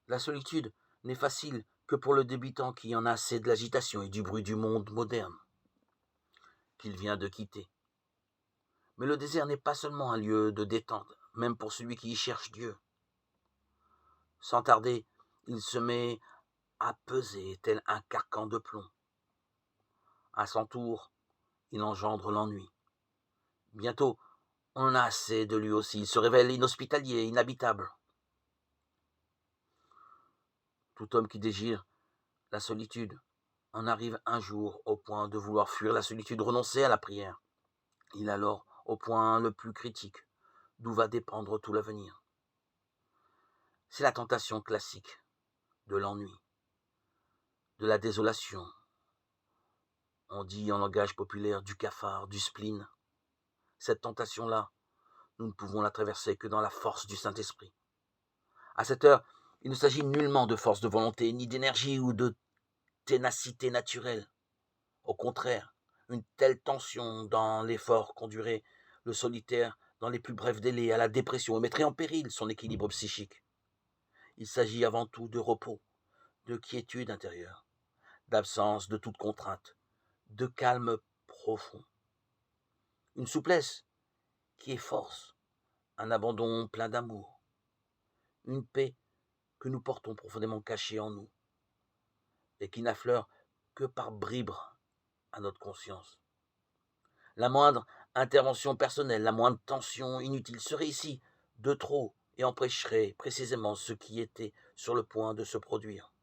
La solitude n'est facile que pour le débutant qui en a assez de l'agitation et du bruit du monde moderne qu'il vient de quitter. Mais le désert n'est pas seulement un lieu de détente, même pour celui qui y cherche Dieu. Sans tarder, il se met à peser tel un carcan de plomb. À son tour, il engendre l'ennui. Bientôt, on en a assez de lui aussi. Il se révèle inhospitalier, inhabitable. Tout homme qui désire la solitude en arrive un jour au point de vouloir fuir la solitude, renoncer à la prière. Il est alors au point le plus critique, d'où va dépendre tout l'avenir. C'est la tentation classique de l'ennui, de la désolation. On dit en langage populaire du cafard, du spleen. Cette tentation-là, nous ne pouvons la traverser que dans la force du Saint-Esprit. À cette heure, il ne s'agit nullement de force de volonté, ni d'énergie ou de ténacité naturelle. Au contraire, une telle tension dans l'effort conduirait le solitaire dans les plus brefs délais à la dépression et mettrait en péril son équilibre psychique. Il s'agit avant tout de repos, de quiétude intérieure, d'absence de toute contrainte, de calme profond. Une souplesse qui est force, un abandon plein d'amour, une paix que nous portons profondément cachée en nous et qui n'affleure que par bribes à notre conscience. La moindre intervention personnelle, la moindre tension inutile serait ici de trop et empêcherait précisément ce qui était sur le point de se produire.